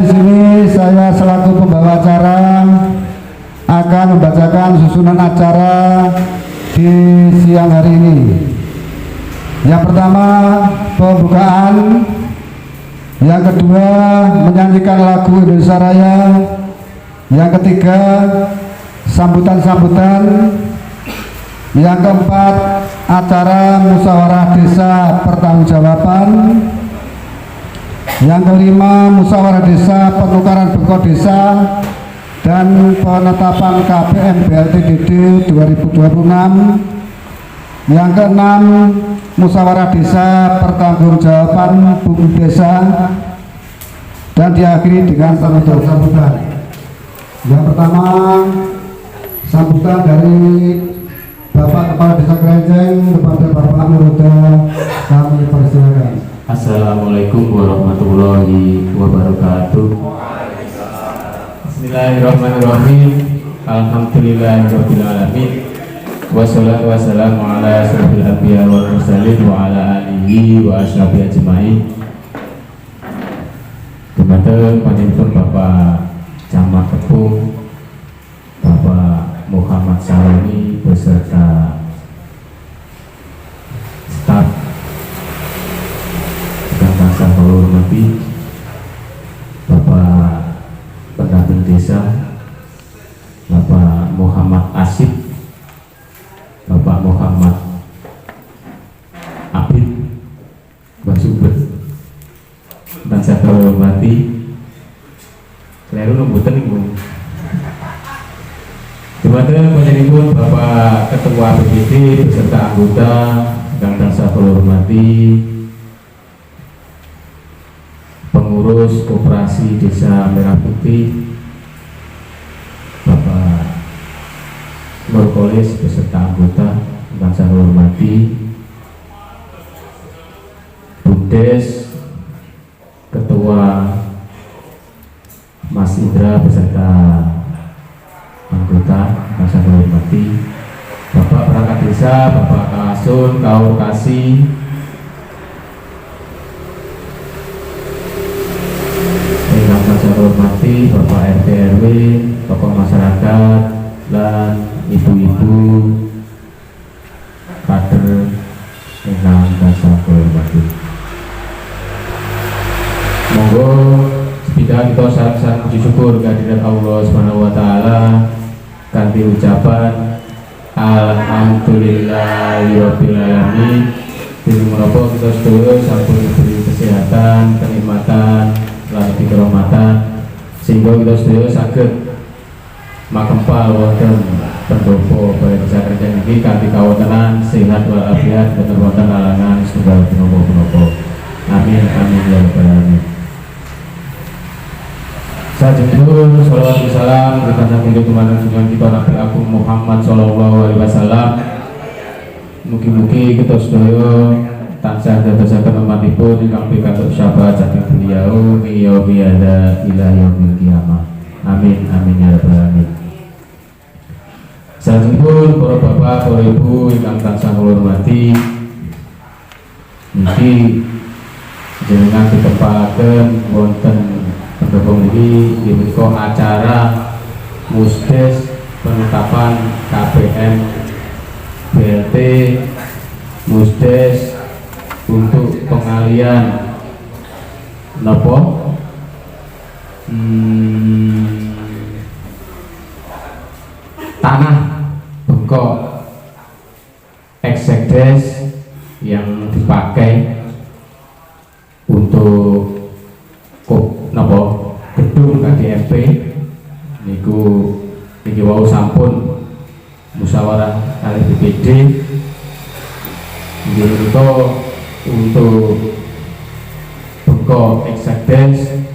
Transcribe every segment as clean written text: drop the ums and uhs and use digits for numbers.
di sini saya selaku pembawa acara akan membacakan susunan acara di siang hari ini. Yang pertama pembukaan, yang kedua menyanyikan lagu Indonesia Raya, yang ketiga sambutan-sambutan, yang keempat acara musyawarah desa pertanggungjawaban, yang kelima musyawarah desa penukaran bengkok desa dan penetapan KPM BLTDD 2026, yang keenam musyawarah desa pertanggungjawaban bumi desa, dan diakhiri dengan sambutan. Yang pertama sambutan dari Bapak Kepala Desa Kerenceng kepada Bapak Muruda, kami persilakan. Assalamualaikum warahmatullahi wabarakatuh. Bismillahirrahmanirrahim. Alhamdulillahirabbil alamin. Wassalatu wassalamu ala asyrofil anbiya wal mursalin wa ala alihi wa ashabihi ajmain. Dumateng panjenengan Bapak Camat Tepung, Bapak Muhammad Saloni beserta staf yang saya hormati, Bapak Pendamping Desa, Bapak Muhammad Asif, Bapak Muhammad Abid, Mbak Subet, dan saya hormati keliru nombutan ibu. Dumateng panjenengan Bapak Ketua BPD beserta anggota yang saya hormati, pengurus Koperasi Desa Merah Putih, Bapak Nurkolis beserta anggota yang saya hormati, Bumdes, Ketua Mas Indra beserta anggota yang saya hormati, Bapak Perangkat Desa, Bapak Kasun, Kaur Kasih, yang saya hormati, Bapak RT RW, tokoh masyarakat, dan ibu-ibu kader yang saya hormati. Monggo sepeda kita salam puji syukur kehadirat Allah Subhanahu wa taala kanthi ucapan alhamdulillahirabbil alamin. Dene menapa kita sedaya sampun diberi kesehatan, kenikmatan, lan kerahmatan sehingga kita sedaya saged makempal wonten pendopo Balai Desa Kerenceng iki kanthi kawontenan sehat walafiat boten wonten halangan setunggal punapa-punapa. Amin amin ya rabbal alamin. Sajengipun sholawat salam kepada junjungan kita Nabi Agung Muhammad sallallahu alaihi wasallam. Mugi-mugi kita sedaya tansah dadosaken umatipun ingkang pikantuk syafaat saking beliau yaumi hadza ila yaumil qiyamah. Amin amin ya rabbal alamin. Sajengipun para bapak, para ibu ingkang tansah kula hormati, niki jenengan ditempataken wonten pendukung ini dibuka acara musdes penetapan KPM BLT musdes untuk pengalian nopo tanah bengkok eksekdes yang dipakai untuk gedung KDRT niku niki wau sampun musyawarah kali BPD niki untuk bengkok eksekdes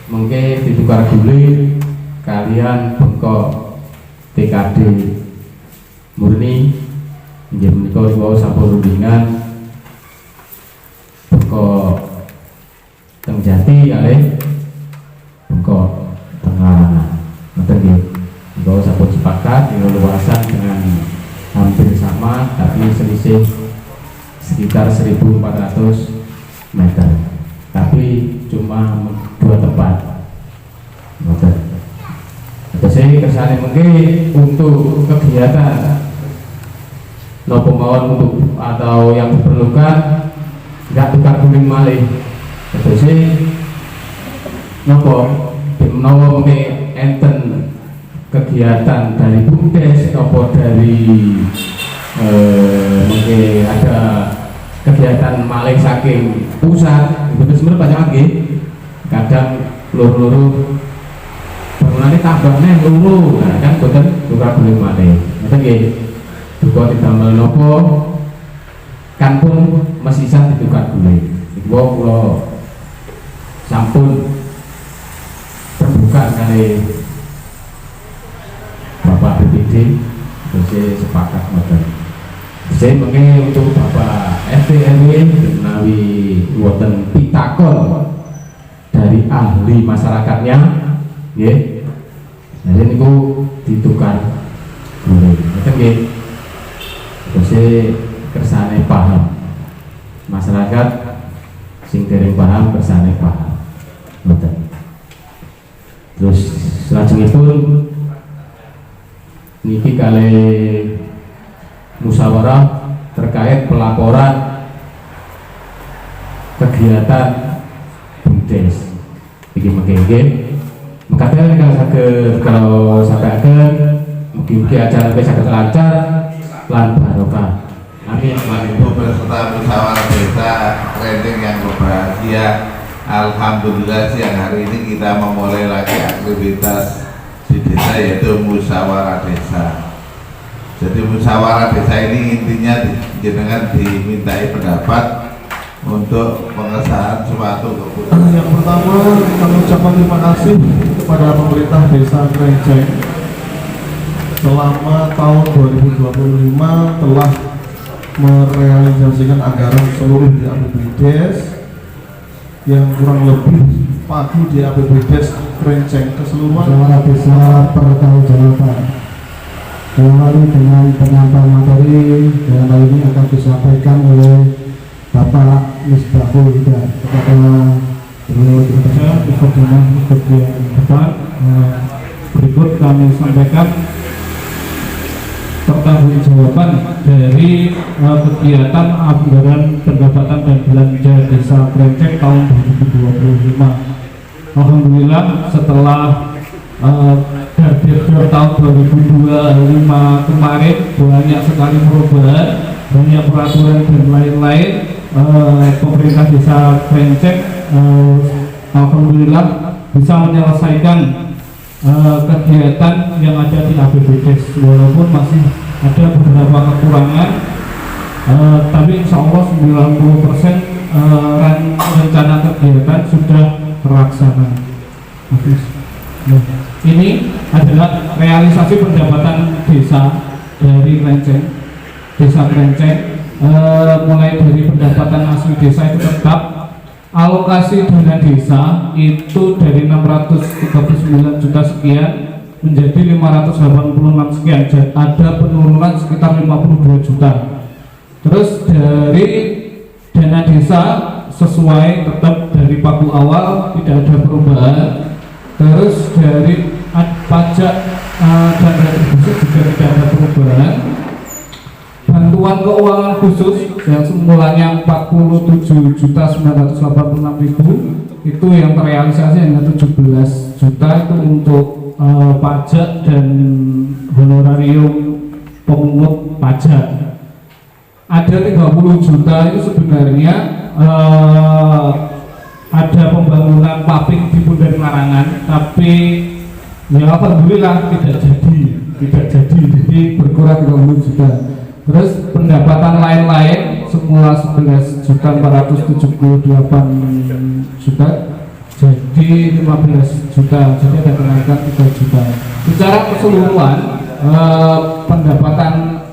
mungkin ditukar guling kalian bengkok TKD murni nggih menika wau sampun rundingan bengkok Tengjati kali bengkok Tengalangan. Nanti nggak usah sepakat di luasan dengan hampir sama tapi selisih sekitar 1.400 meter. Tapi cuma 2 tempat. Oke. Jadi kersane mungkin untuk kegiatan nopo mawon untuk atau yang diperlukan nggak tukar guling malih. Jadi nopo menawa mungkin enten kegiatan dari BUMDes nopo dari mungkin ada kegiatan malih saking pusat itu sebenarnya banyak lagi. Kadang luru-luru bangunannya tambahnya luru, nah kan bukan tukar guling malih. Itu nggih. Duka didamel nopo kan pun masih bisa ditukar guling. Iku kula sampun terbuka kali Bapak BPD, terus sepakat ngoten. Saya mungkin untuk Bapak RT RW menawi wonten pitakon dari ahli masyarakatnya, nggih. Jadi niku ditukar guling. Ngoten nggih. Terus kersane paham. Masyarakat sing dereng paham kersane paham. Ngoten. Terus selajengipun niki kali musyawarah terkait pelaporan kegiatan BUMDes. Iki mengke mengatakan kalau sampai akhir mungkin acara bisa lancar lan barokah. Amin. Ibu beserta musyawarah desa trending yang berbahagia. Alhamdulillah siang hari ini kita memulai lagi aktivitas di desa yaitu musyawarah desa. Jadi musyawarah desa ini intinya jenengan dimintai pendapat untuk pengesahan suatu keputusan. Yang pertama kami ucapkan terima kasih kepada pemerintah desa Krenceng selama tahun 2025 telah merealisasikan anggaran seluruh di APBDes yang kurang lebih pagi di APBDes Krenceng keseluruhan Musyawarah desa pertanggungjawaban. Lalu dengan penyampaian materi dalam hal ini akan disampaikan oleh Bapak Misbahul Hidayat kepada beliau ikut dengan bagian depan. Berikut kami sampaikan pertanggungjawaban dari kegiatan anggaran pendapatan dan belanja desa Krenceng tahun 2025. Alhamdulillah setelah target tahun 2025 kemarin banyak sekali perubahan, banyak peraturan dan lain-lain. Pemerintah desa Krenceng alhamdulillah bisa menyelesaikan kegiatan yang ada di APBDes walaupun masih ada beberapa kekurangan, tapi insya Allah 90% rencana kegiatan sudah terlaksana. Ini adalah realisasi pendapatan desa dari Krenceng, desa Krenceng. Mulai dari pendapatan asli desa itu tetap, alokasi dana desa itu dari 639 juta sekian menjadi 586 sekian, ada penurunan sekitar 52 juta. Terus dari dana desa sesuai tetap dari pagu awal, tidak ada perubahan. Terus dari pajak dan retribusi juga tidak ada perubahan. Bantuan keuangan khusus yang semulanya 47.986.000 itu yang terrealisasi hanya 17 juta itu untuk pajak dan honorarium pemungut pajak. Ada 30 juta itu sebenarnya ada pembangunan paving di Bundaran Larangan, tapi ya alhamdulillah tidak jadi, jadi berkurang 30 juta. Terus pendapatan lain-lain semula 11.478 juta jadi 15 juta, jadi ada kenaikan 3 juta. Secara keseluruhan pendapatan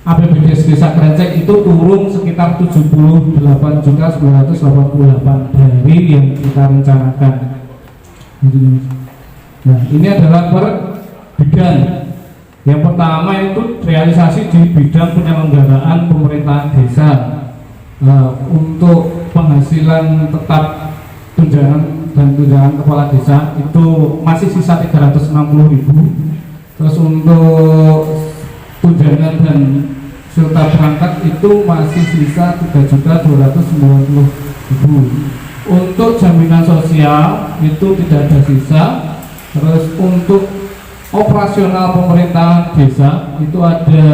APBDes Desa Krenceng itu turun sekitar 78.988 dari yang kita rencanakan. Nah, ini adalah per bidang. Yang pertama itu realisasi di bidang penyelenggaraan pemerintahan desa. Untuk penghasilan tetap tunjangan dan tunjangan kepala desa itu masih sisa 360.000. Terus untuk tunjangan dan serta perangkat itu masih sisa 3.290.000. Untuk jaminan sosial itu tidak ada sisa. Terus untuk operasional pemerintahan desa itu ada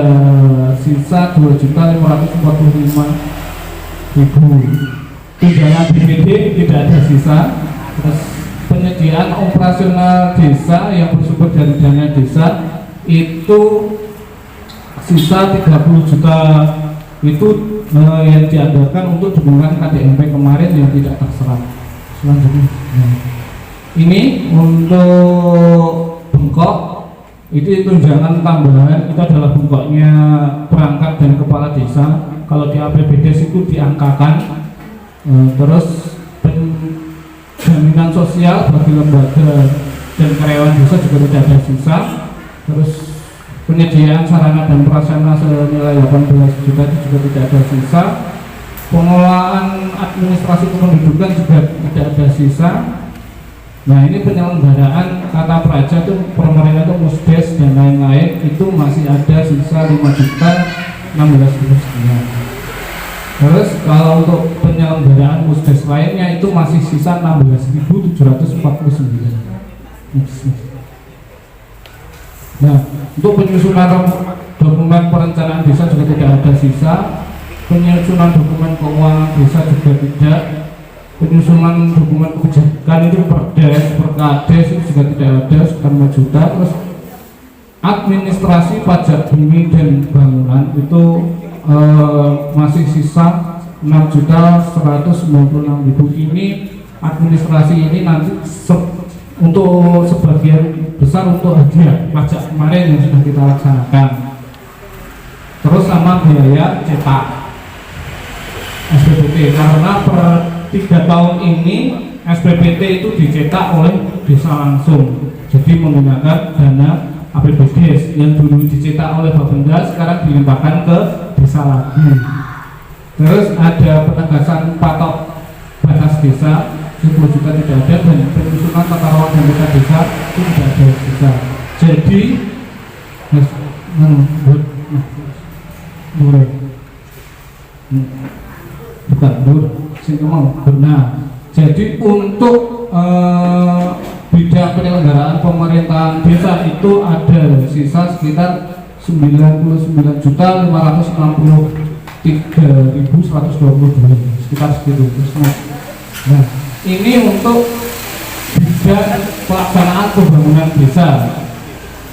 sisa 2.545.000. Tunjangan BPD tidak ada sisa. Terus penyediaan operasional desa yang bersumber dari dana desa itu sisa 30 juta itu yang dianggarkan untuk dukungan KDMP kemarin yang tidak terserap. Selanjutnya, ini untuk bengkok, itu tunjangan tambahan itu adalah bengkoknya perangkat dan kepala desa. Kalau di APBDes itu diangkakan. Terus jaminan sosial bagi lembaga dan karyawan desa juga tidak ada sisa. Terus penyediaan sarana dan prasarana senilai 18 juta itu juga tidak ada sisa. Pengelolaan administrasi kependudukan juga tidak ada sisa. Nah, ini penyelenggaraan kata praja itu pemerintah itu musdes dan lain-lain itu masih ada sisa 5.016.000 sekian. Terus kalau untuk penyelenggaraan musdes lainnya itu masih sisa 16.749. Nah, untuk penyusunan dokumen perencanaan desa juga tidak ada sisa. Penyusunan dokumen keuangan desa juga tidak. Penyusunan dokumen kebijakan itu perdes, perkades itu juga tidak ada sekitar 5 juta. Terus administrasi pajak bumi dan bangunan itu masih sisa 6.196.000. Ini administrasi ini nanti untuk sebagian besar untuk hadiah pajak kemarin yang sudah kita laksanakan. Terus sama biaya cetak SPPT, karena per 3 tahun ini SPPT itu dicetak oleh desa langsung, jadi menggunakan dana APBDes yang dulu dicetak oleh Bapenda sekarang dilimpahkan ke desa lagi. Terus ada penegasan patok batas desa 10 juta tidak ada, dan penyusunan tata ruang dan peta desa itu tidak ada sisa. Jadi benar. Jadi untuk bidang penyelenggaraan pemerintahan desa itu ada sisa sekitar 99.563.122, sekitar segitu. Nah, ini untuk bidang pelaksanaan pembangunan desa.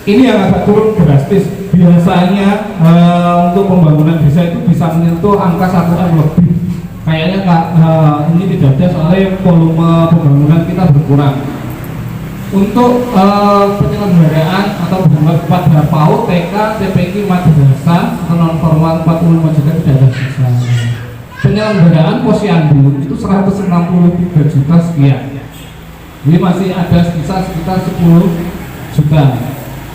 Ini yang agak turun drastis. Biasanya untuk pembangunan desa itu bisa menyentuh angka 1M lebih. Kayaknya ini tidak ada soalnya volume pembangunan kita berkurang. Untuk penyelenggaraan atau hubungan pada PAUD, TK, TPK, madrasah atau non formal 45 juta tidak ada sisa. Penyelenggaraan posyandu itu 163 juta sekian. Jadi masih ada sisa sekitar 10 juta.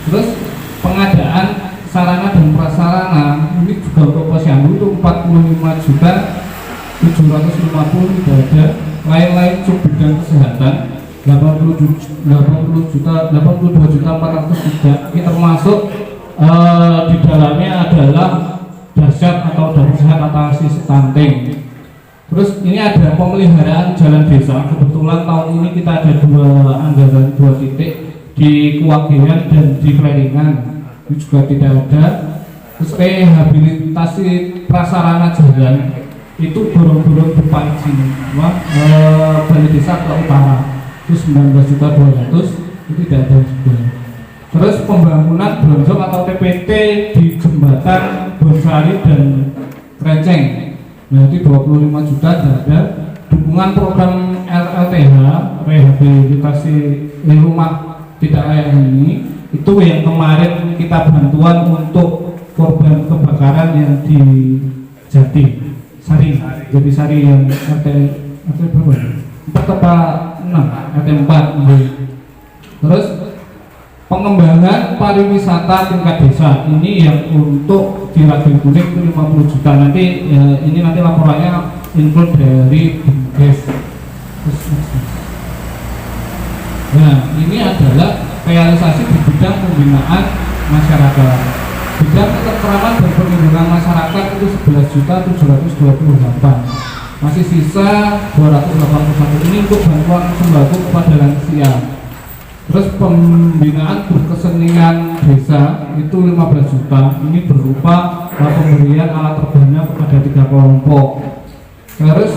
Terus pengadaan sarana dan prasarana ini juga untuk posyandu itu 45 juta 750 tidak ada. Lain-lain sub bidang kesehatan 82 juta 403. Ini termasuk di dalamnya adalah dasyat atau darurat atasi stunting. Terus ini ada pemeliharaan jalan desa. Kebetulan tahun ini kita ada anggaran 2 titik di Kuwagean dan di Kleringan, itu juga tidak ada. Terus rehabilitasi prasarana jalan itu burung-burung depan sini, Balai Desa ke utara itu 19.200.000 itu tidak ada juga. Terus pembangunan bronjong atau TPT di jembatan Bonsari dan Krenceng, nah itu 25 juta ada. Dukungan program RLTH rehabilitasi rumah tidak layak ini itu yang kemarin kita bantuan untuk korban kebakaran yang di Jati Sari yang RT berapa? 4 6 RT 4. Terus pengembangan pariwisata tingkat desa ini yang untuk di Raden Kuning itu 50 juta. Nanti ini laporannya include dari BUMDes. Nah, ini adalah realisasi di bidang pembinaan masyarakat. Bidang ketentraman dan perlindungan masyarakat itu 11.728. Masih sisa 281 ini untuk bantuan sembako kepada lansia. Terus pembinaan berkesenian desa itu 15 juta. Ini berupa pemberian alat terbangnya kepada 3 kelompok. Terus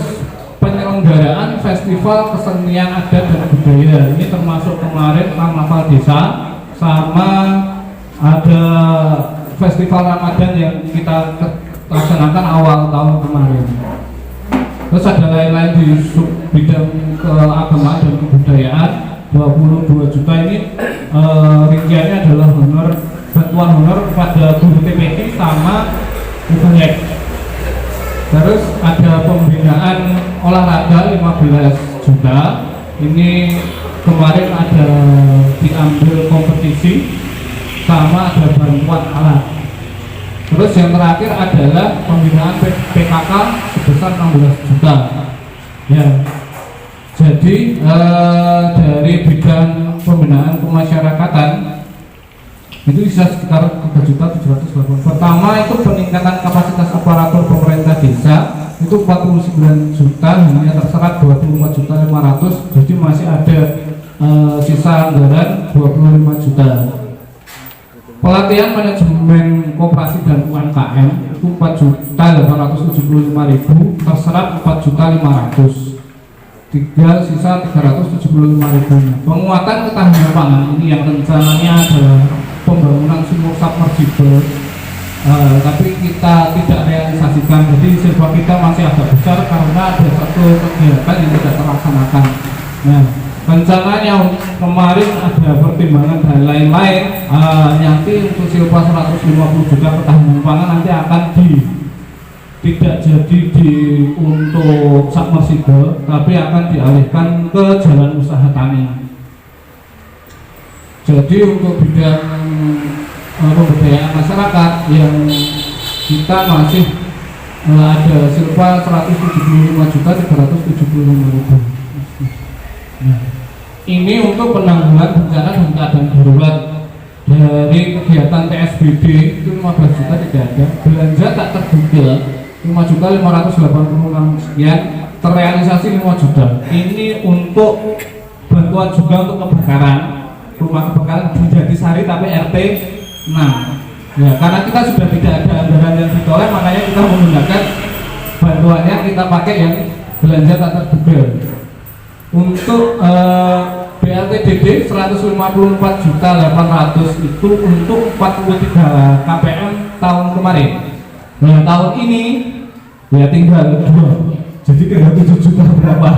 penyelenggaraan festival kesenian adat dan budaya ini termasuk kemarin karnaval desa, sama ada festival Ramadan yang kita laksanakan awal tahun kemarin. Terus ada lain-lain di bidang keagamaan dan kebudayaan 22 juta ini rinciannya adalah bantuan honor kepada guru TPK sama Ubanyak. Terus ada pembinaan olahraga 15 juta. Ini kemarin ada diambil kompetisi sama ada bantuan alat. Terus yang terakhir adalah pembinaan PKK sebesar 16 juta. Ya. Jadi dari bidang pembinaan kemasyarakatan itu bisa sekitar 3.708. Pertama itu peningkatan kapasitas aparatur pemerintah desa itu 49 juta, hanya terserap 24.500. Jadi masih ada sisa anggaran 25 juta. Pelatihan manajemen koperasi dan UMKM itu 4.875.000, terserap 4.500.000. Tinggal sisa 375.000. Penguatan ketahanan pangan ini yang rencananya adalah pembangunan sumur submersible, tapi kita tidak realisasikan. Jadi siswa kita masih agak besar karena ada satu kegiatan yang tidak terlaksanakan. Nah, rencananya kemarin ada pertimbangan dan lain-lain. Nanti untuk silpa 150 juta ketahanan pangan nanti akan tidak jadi untuk submersible, tapi akan dialihkan ke jalan usaha tani. Jadi untuk bidang pemberdayaan masyarakat yang kita masih ada silpa 175.375.000. Nah, ini untuk penanggulangan bencana dan keadaan darurat. Dari kegiatan TSBD itu 15 juta tidak ada. Belanja tak terduga 5.586 sekian, terrealisasi 5 juta. Ini untuk bantuan juga untuk kebakaran, rumah kebakaran di Jatisari tapi RT 6. Ya, karena kita sudah tidak ada anggaran yang ditolak, makanya kita menggunakan bantuannya, kita pakai yang belanja tak terduga. Untuk BLTDD 154.800 itu untuk 43 KPM tahun kemarin. Nah, tahun ini ya tinggal 2, jadi tinggal 7 juta berapa?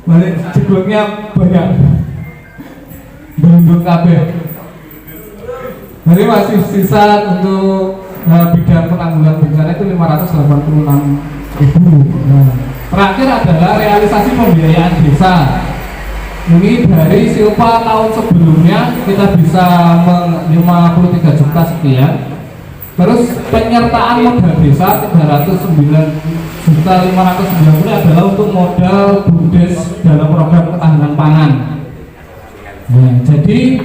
Balik jebloknya banyak, belum KB. Jadi masih sisa untuk bidang penanggulangan bencana itu 586.000. Nah, terakhir adalah realisasi pembiayaan desa. Ini dari silpa tahun sebelumnya kita bisa 53 juta sekian. Terus penyertaan modal desa 309.590 adalah untuk modal BUMDes dalam program ketahanan pangan. Nah, jadi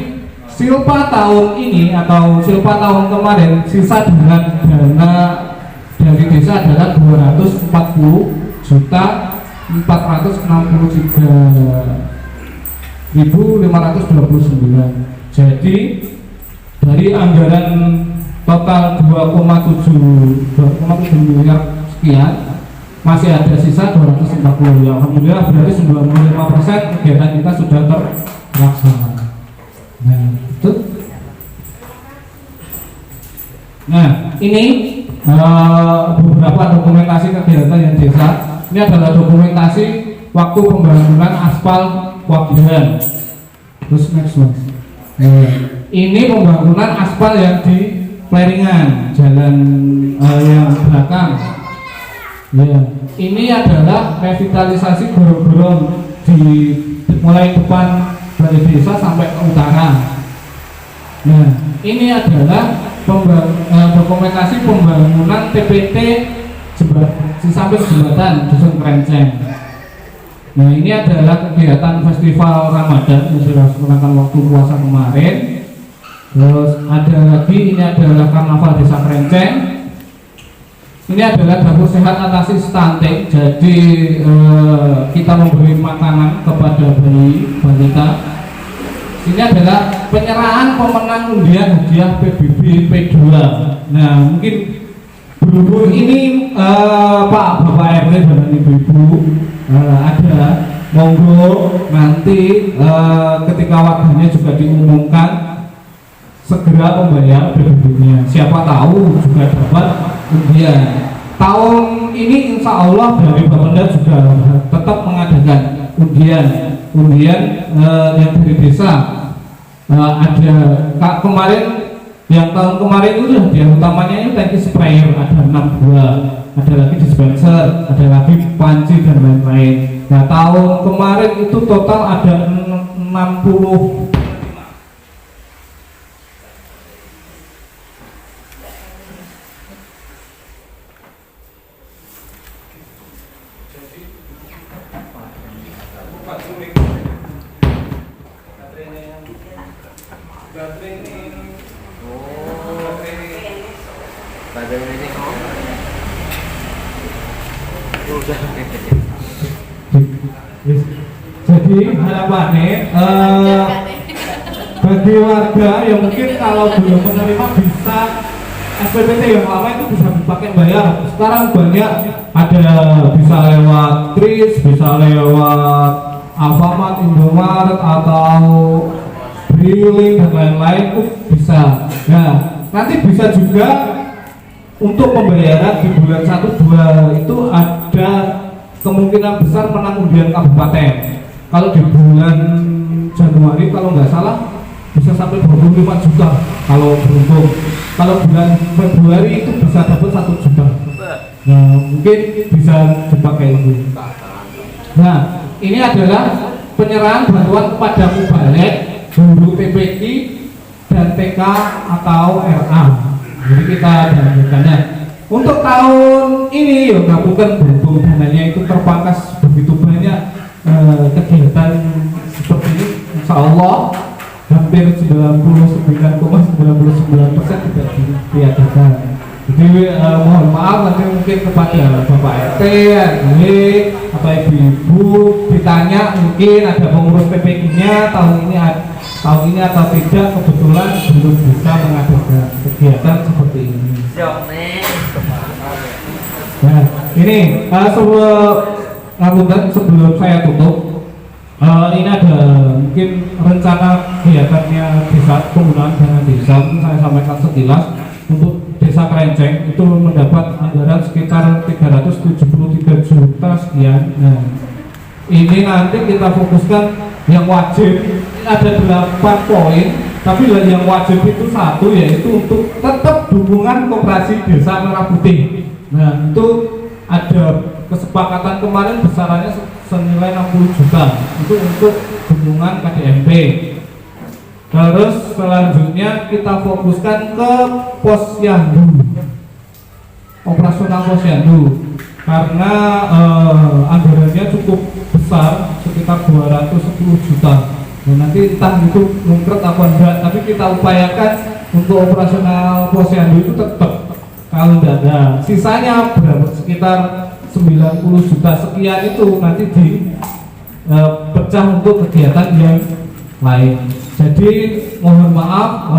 silpa tahun ini atau silpa tahun kemarin sisa dengan dana dari desa adalah 240.433.529. Jadi dari anggaran total 2,7 miliar sekian masih ada sisa 240. Alhamdulillah berarti 95% kegiatan kita sudah terlaksana. Nah, itu. Nah, ini beberapa dokumentasi kegiatan yang desa. Ini adalah dokumentasi waktu pembangunan aspal Wagihan. Terus next one. Ini pembangunan aspal yang di Pleringan, jalan yang belakang. Ya, ini adalah revitalisasi gorong-gorong di mulai depan dari desa sampai ke utara. Nah, ini adalah dokumentasi pembangunan TPT di samping jembatan Dusun Krenceng. Nah, ini adalah kegiatan festival Ramadan yang dilaksanakan waktu puasa kemarin. Terus ada lagi, ini adalah karnaval Desa Krenceng. Ini adalah dapur sehat atasi stunting. Jadi kita memberi makanan kepada bayi balita. Ini adalah penyerahan pemenang undian hadiah PBB P2. Nah, mungkin dulu ini Pak Bapak RT dan Ibu-ibu ada, monggo nanti ketika waktunya juga diumumkan segera membayar PBB-nya. Siapa tahu juga dapat undian. Tahun ini insya Allah dari Bapenda juga tetap mengadakan undian yang dari desa. Ada kemarin, yang tahun kemarin itu hadiah utamanya ini tangki sprayer ada 6 buah, ada lagi dispenser, ada lagi panci dan lain-lain. Nah, tahun kemarin itu total ada 60. Jadi harapannya bagi warga yang mungkin kalau belum menerima bisa SPPT yang lama itu bisa dipakai bayar. Sekarang banyak ada, bisa lewat Kris, bisa lewat Alfamart, Indomaret atau Briling dan lain-lain itu bisa. Nah, nanti bisa juga untuk pembayaran di bulan 1-2 itu ada kemungkinan besar menang undian kabupaten. Kalau di bulan Januari kalau nggak salah bisa sampai 25 juta kalau beruntung. Kalau bulan Februari itu bisa dapat 1 juta. Nah, mungkin bisa dipakai itu. Nah, ini adalah penyerahan bantuan kepada mubalek, guru TPQ dan TK atau RA. Jadi kita dapatkannya. Untuk tahun ini ya bukan berhubung dananya itu terpangkas begitu banyak kegiatan seperti ini, insya Allah hampir 99,99% tidak diadakan. Jadi mohon maaf nanti mungkin kepada Bapak RT, RW atau ibu-ibu ditanya, mungkin ada pengurus PPK-nya tahun ini atau tidak, kebetulan belum bisa mengadakan kegiatan seperti ini. Nah, ini sebelum saya tutup, ini ada mungkin rencana kegiatannya desa, penggunaan dana desa. Saya sampaikan sekilas. Untuk Desa Krenceng itu mendapat anggaran sekitar 373 juta sekian. Nah, ini nanti kita fokuskan yang wajib. Ini ada 8 poin, tapi yang wajib itu satu, yaitu untuk tetap dukungan koperasi desa Merah Putih. Nah, itu ada kesepakatan kemarin besarannya senilai 60 juta itu untuk dukungan KDMP. Terus selanjutnya kita fokuskan ke posyandu, operasional posyandu, karena anggarannya cukup besar sekitar 210 juta. Nah, nanti entah itu mungkret apa enggak, tapi kita upayakan untuk operasional posyandu itu tetap. Kalau tidak ada sisanya berapa, sekitar 90 juta sekian itu nanti dipecah untuk kegiatan yang lain. Jadi mohon maaf,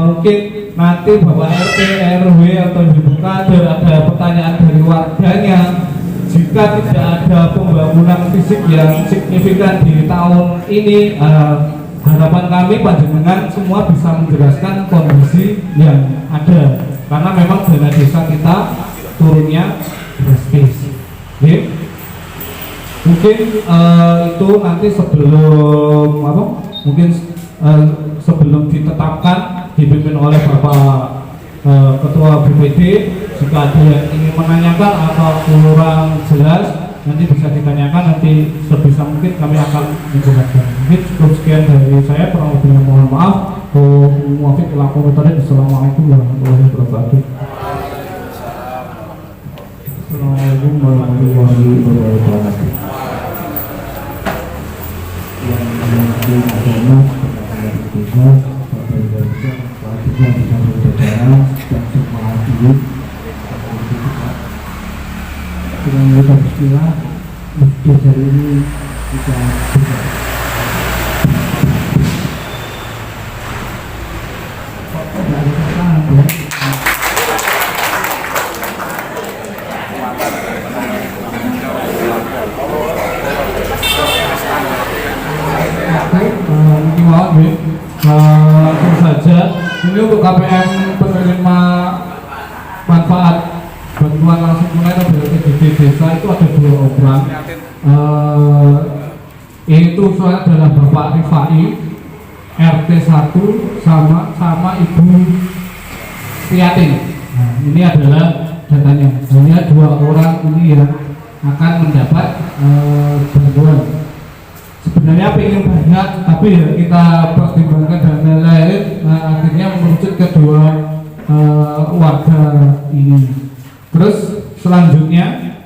mungkin nanti Bapak RT, RW atau ibu kader ada pertanyaan dari warganya. Jika tidak ada pembangunan fisik yang signifikan di tahun ini, harapan kami panjenengan semua bisa menjelaskan kondisi yang ada, karena memang dana desa kita turunnya drastis. Mungkin itu nanti sebelum ditetapkan dipimpin oleh Bapak Ketua BPD, jika ada yang ingin menanyakan atau kurang jelas nanti bisa ditanyakan, nanti sebisa mungkin kami akan menjelaskan. Mungkin cukup sekian dari saya, kurang lebihnya mohon maaf. Assalamualaikum warahmatullahi wabarakatuh. Assalamualaikum warahmatullahi wabarakatuh. ahli agama, penasihat desa, Bapak Ibu selanjutnya bisa berbicara dan semua hadirin. Dengan kita bismillah, masjid hari ini kita buka. Langsung saja, ini untuk KPM penerima manfaat bantuan langsung tunai atau BLT desa itu ada 2 orang. Itu soalnya adalah Bapak Rifai RT 1 sama Ibu Tiatin. Nah, ini adalah datanya. Hanya 2 orang ini yang akan mendapat bantuan. Sebenarnya pengen banyak, tapi ya kita pertimbangkan dan lain-lain, akhirnya merujuk ke 2 warga ini. Terus selanjutnya,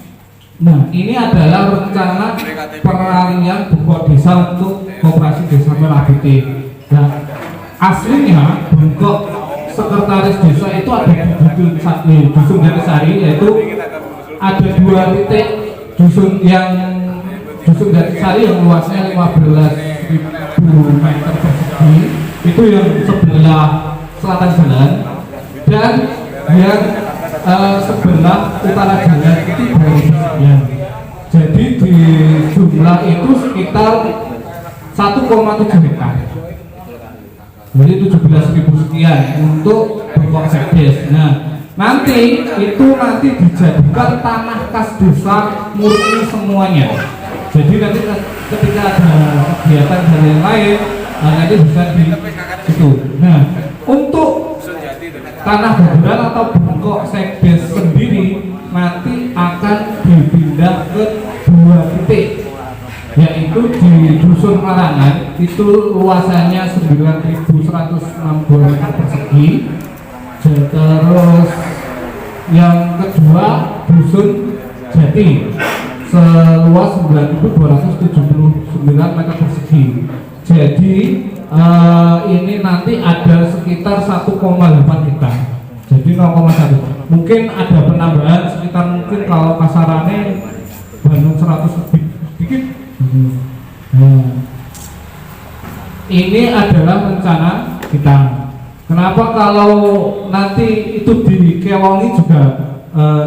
nah ini adalah rencana peralihan bengkok desa untuk koperasi desa Merah Putih. Nah aslinya bengkok sekretaris desa itu ada di dusun Jatisari, yaitu ada 2 titik dusun Jatisari yang luasnya 15.000 meter persegi, itu yang sebelah selatan jalan, dan yang sebelah utara jalan itu baru sekian. Jadi di jumlah itu sekitar 1,7 hektar. Jadi 17.000 sekian untuk bengkok sekdes. Nah, nanti dijadikan tanah kas desa murni semuanya. Jadi nanti ketika ada kegiatan dan yang lain, nanti bisa di situ. Nah, untuk tanah bangunan atau bengkok sekdes sendiri nanti akan dipindah ke 2 titik, yaitu di dusun Marangan, itu luasannya 9.162 meter persegi. Terus yang kedua dusun Jati seluas 9.279 meter persegi. Jadi ini nanti ada sekitar 1,8 hektar. Jadi 0,1. Mungkin ada penambahan sekitar, mungkin kalau kasarannya Bandung 100 lebih sedikit. Ini adalah rencana kita. Kenapa kalau nanti itu dikewangi juga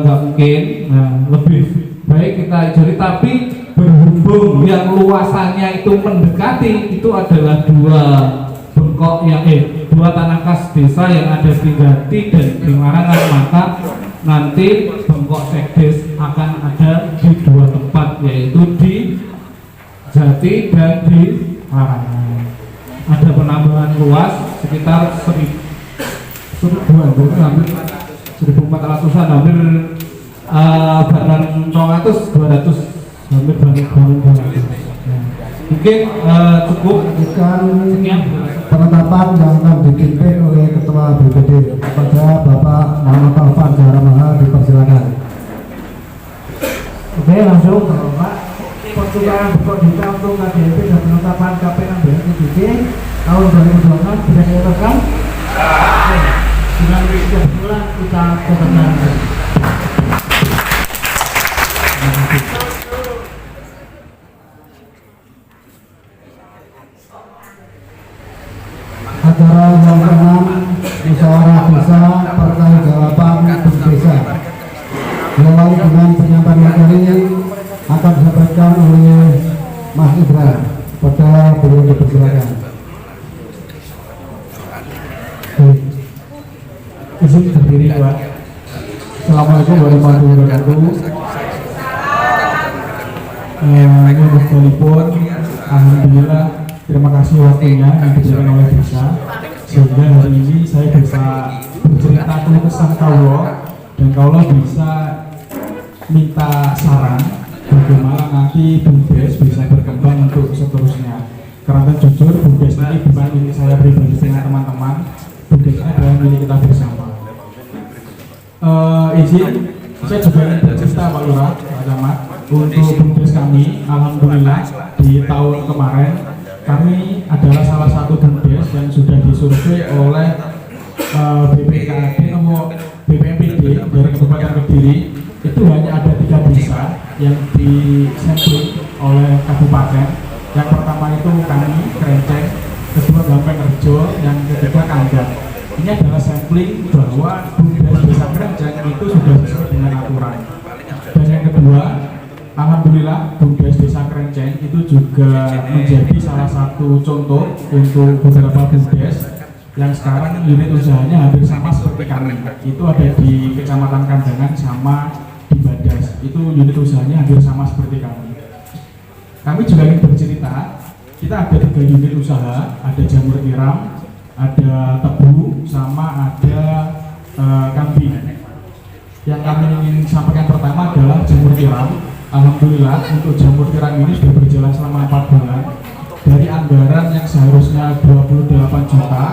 nggak mungkin. Nah, lebih baik kita jadi, tapi berhubung yang luasannya itu mendekati, itu adalah 2 bengkok yang 2 tanah kas desa yang ada di Jati dan di Marangan, maka nanti bengkok sekdes akan ada di 2 tempat, yaitu di Jati dan di Marangan. Ada penambahan luas sekitar 1.400-an, hampir barang 200 hampir barang 200. Mungkin cukup Bukan sekian penetapan yang akan dipimpin oleh Ketua BPD kepada Bapak Muhammad Alfan Jaharamaha, dipersilakan. Oke, langsung Bapak. Pertukaran bengkok desa untuk KDP dan penetapan KPM BPD tahun 2026 bisa diteruskan. Dengan bulan kita ketentuan. Acara yang ke-6, musyawarah desa pertanggungjawaban desa, diawali dengan penyampaian materi akan disampaikan oleh Mas Ibra. Pada beliau dipersilakan. izin berdiri, Pak. Assalamualaikum warahmatullahi wabarakatuh. Ini sekalipun, alhamdulillah, terima kasih waktunya yang diberikan oleh desa, sehingga hari ini saya bisa bercerita keluh kesah kaulo, dan kaulo bisa minta saran bagaimana nanti BUMDes bisa berkembang untuk seterusnya. Karena jujur, BUMDes ini bukan milik saya pribadi dengan teman-teman, BUMDes ini adalah milik kita bersama. Izin, saya juga ingin bercerita Pak Lurah, Pak Camat, untuk BUMDes kami, alhamdulillah di tahun kemarin kami adalah salah satu BUMDes yang sudah disurvei oleh BPKAD nomor BPMPD dari Kabupaten Kediri. Itu hanya ada 3 desa yang disampling oleh kabupaten. Yang pertama itu kami, Krenceng, kedua Gampeng Rejo, yang ketiga Kandang. Ini adalah sampling bahwa BUMDes Desa Krenceng itu sudah sesuai dengan aturan. Dan yang kedua, alhamdulillah BUMDes Desa Krenceng itu juga menjadi salah satu contoh untuk beberapa BUMDes yang sekarang unit usahanya hampir sama seperti kami. Itu ada di Kecamatan Kandangan sama di Badas. Itu unit usahanya hampir sama seperti kami. Kami juga ingin bercerita, kita ada 3 unit usaha, ada jamur tiram, ada tebu, sama ada kambing. Yang kami ingin sampaikan pertama adalah jamur tiram. Alhamdulillah untuk jamur tiram ini sudah berjalan selama 4 bulan. Dari anggaran yang seharusnya 28 juta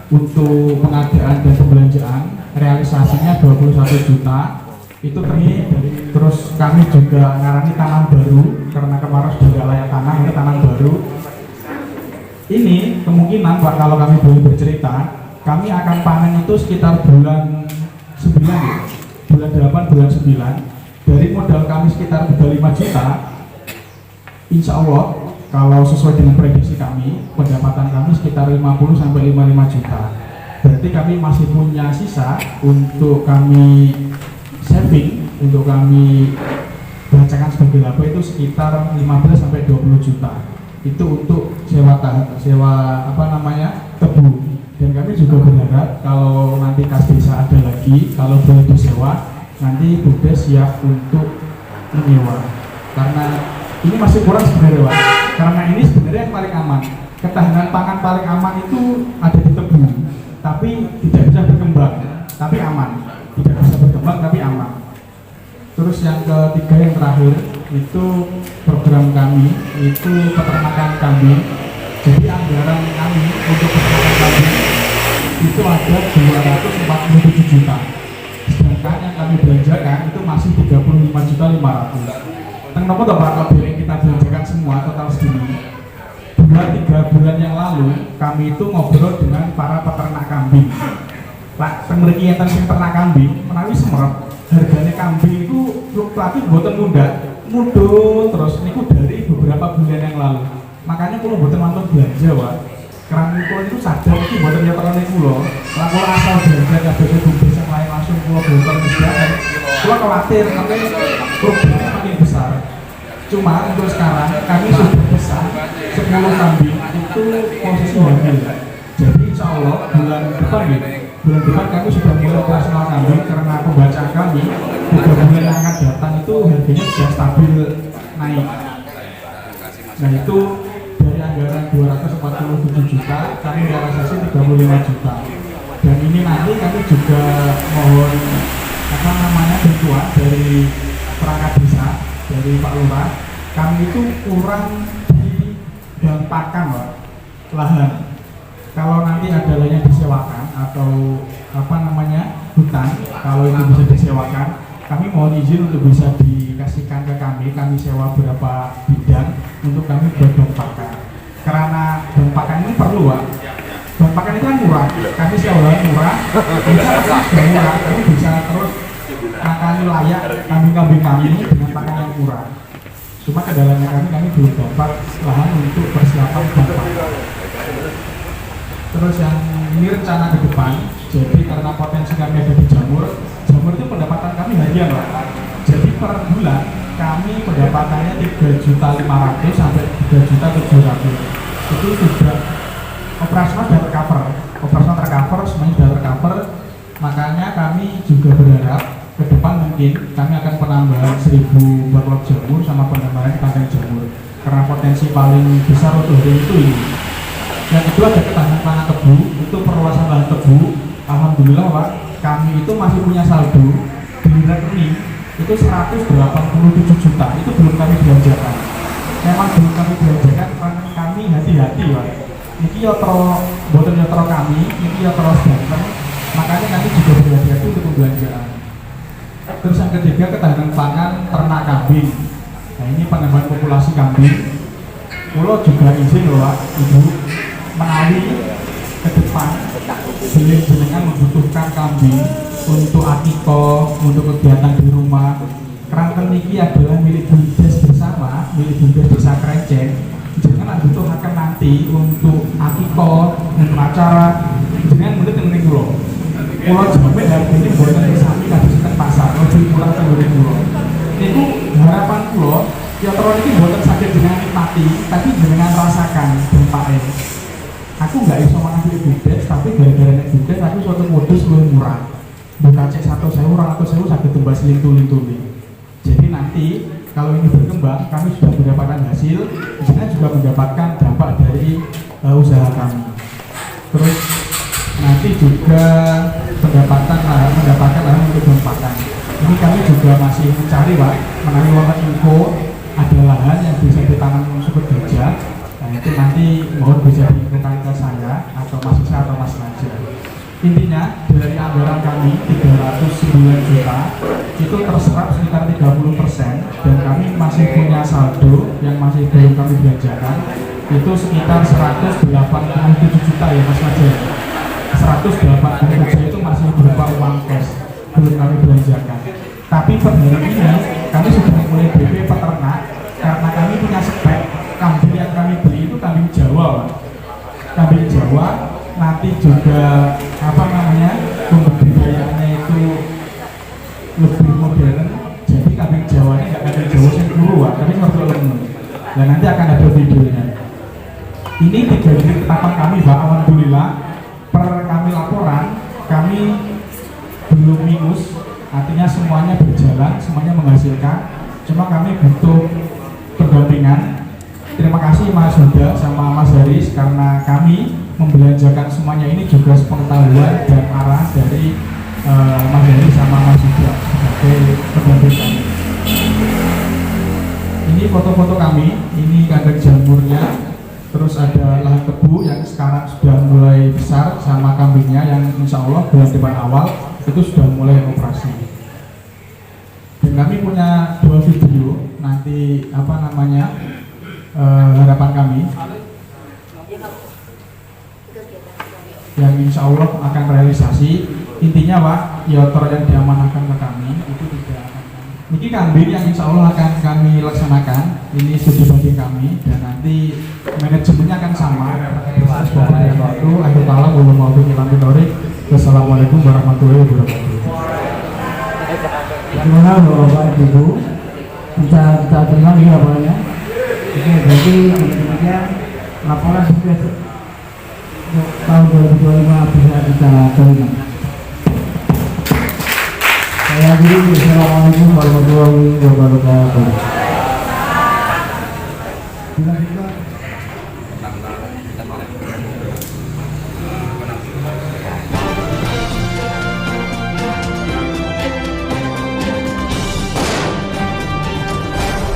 untuk pengadaan dan pembelanjaan, realisasinya 21 juta. Itu terdiri dari, terus kami juga ngarani tanam baru karena kemarin sudah nggak layak tanam, ini tanam baru. Ini kemungkinan Pak, kalau kami boleh bercerita, kami akan panen itu sekitar bulan 9 ya, bulan 8, bulan 9. Dari modal kami sekitar 35 juta, insya Allah kalau sesuai dengan prediksi kami, pendapatan kami sekitar 50 sampai 55 juta. Berarti kami masih punya sisa untuk kami saving, untuk kami bacakan sebagai laba itu sekitar 15 sampai 20 juta. Itu untuk sewa tebu. Dan kami juga berharap kalau nanti kas desa ada lagi, kalau boleh disewa, nanti BUMDes siap untuk menyewa. Karena ini masih kurang sebenarnya Pak. Karena ini sebenarnya yang paling aman. Ketahanan pangan paling aman itu ada di tebu, tapi tidak bisa berkembang, tapi aman. Tidak bisa berkembang tapi aman. Terus yang ketiga, yang terakhir itu program kami itu peternakan kambing. Jadi anggaran kami untuk peternakan kambing itu ada 247 juta. Sedangkan yang kami belanjakan itu masih 35.500.000. Kenapa Pak kalau kita belanjakan semua total segini? 2-3 bulan yang lalu kami itu ngobrol dengan para peternak kambing. Pak, pengerti yang sing ternak kambing, menawi semerap harganya kambing itu fluktuatif boten mundur terus niku dari beberapa bulan yang lalu. Makanya kalau boten mantap belanja Pak. Karena kalau itu sadar itu boten ya terlalu kulo. Kalau asal belanja kabeh BUMDes yang lain langsung kulo boten disediakan. Kulo khawatir nanti problemnya makin besar. Cuma untuk sekarang kami sudah pesan 10 kambing itu posisi hamil. Jadi insya Allah bulan depan kami sudah mulai operasional kambing karena pembacaan kami 3 bulan yang akan datang itu harganya sudah stabil naik. Nah itu dari anggaran 247 juta kami realisasi 35 juta. Dan ini nanti kami juga mohon bantuan dari perangkat desa, dari Pak Lurah. Kami itu kurang di dalam pakan lahan. Kalau nanti ada lainnya disewakan atau hutan, kalau itu bisa disewakan, kami mohon izin untuk bisa dikasihkan ke kami sewa berapa bidang untuk kami buat daun pakan. Karena daun pakan ini perlu daun pakan itu kan murah, kami sewa murah, kami bisa terus makan layak kambing-kambing kami dengan pakan yang murah. Cuma kendalanya kami belum dapat lahan untuk persiapan daun pakan. Terus yang ini rencana ke depan, jadi karena potensi kami ada di jamur itu pendapatan kami harian Jadi per bulan kami pendapatannya 3.500.000 sampai 3.700.000. Itu sudah operasional sudah tercover, semuanya sudah tercover. Makanya kami juga berharap ke depan mungkin kami akan penambahan 1.000 backlog jamur sama penambahan kandang jamur. Karena potensi paling besar untuk hari itu ini. Yang kedua ada ketahanan pangan tebu, itu perluasan lahan tebu. Alhamdulillah Pak, kami itu masih punya saldo di rekening itu 187 juta, itu belum kami belanjakan. Memang belum kami belanjakan karena kami hati-hati Pak. Ini yotro, boten yotro kami, ini yotro sedangkan, makanya kami juga berhati-hati untuk pembelanjaan. Terus yang ketiga ketahanan pangan ternak kambing. Nah ini penambahan populasi kambing. Pulau juga izin loh Pak, Ibu. menawi ke depan bila jenengan membutuhkan kambing untuk akiko, untuk kegiatan di rumah, kerangka niki adalah milik BUMDes bersama, milik BUMDes Desa Krenceng. Jenengan butuhkan nanti untuk akiko dan acara jenengan menurut yang kulo. Kulo jamin hari ini buatan sami kadang pasar, lebih pulang ke kulo. Itu harapan kulo. Ya terus ini buatan sakit jenengan nikmati, tapi jenengan rasakan dampaknya. Aku nggak bisa mengambil BUMDes, tapi gara-gara nek BUMDes aku suatu modus lebih murah. Bukan cek 1.000, 200.000 sakit tembas lintu-lintu. Jadi nanti kalau ini berkembang, kami sudah mendapatkan hasil, jenengan juga mendapatkan dampak dari usaha kami. Terus nanti juga mendapatkan lahan untuk pempakan. Ini kami juga masih mencari Pak, menawi wonten info ada lahan yang bisa ditanam super gajah. Nah itu nanti mohon bisa diinfokan ke saya atau Mas Isa atau Mas Raja. Intinya dari anggaran kami 309 juta itu terserap sekitar 30% dan kami masih punya saldo yang masih belum kami belanjakan itu sekitar 187 juta ya Mas Raja. 187 itu masih berupa uang cash belum kami belanjakan. Tapi per hari ini kami sudah mulai BP peternak karena kami punya spek kambing yang kami beli itu kambing Jawa Pak. Kambing Jawa nanti juga pembudidayaannya itu lebih modern. Jadi kambing Jawa ini nggak kambing Jawa yang dulu Pak, tapi seperti lemu. Dan nanti akan ada videonya. Ini 3 unit ketapang kami Pak, alhamdulillah. Per kami laporan kami belum minus, artinya semuanya berjalan, semuanya menghasilkan. Cuma kami butuh pendampingan. Terima kasih Mas Huda sama Mas Haris karena kami membelanjakan semuanya ini juga sepengetahuan dan arah dari Mas Haris sama Mas Huda sebagai pendamping kami. Ini foto-foto kami, ini kandang jamurnya. Terus ada lahan tebu yang sekarang sudah mulai besar sama kambingnya yang insya Allah bulan depan awal itu sudah mulai operasi. Dan kami punya 2 video nanti harapan kami yang insya Allah akan realisasi. Intinya Pak, yotor yang diamanahkan ke kami itu tidak akan ini kambing yang insya Allah akan kami laksanakan. Ini studi banding kami dan nanti manajemennya akan sama. Wassalamualaikum warahmatullahi wabarakatuh. Bagaimana Bapak Ibu bisa kita terima ya laporannya? Oke, berarti demikian laporan sukses untuk tahun 2025 bisa kita terima. Saya akhiri. Assalamualaikum warahmatullahi wabarakatuh.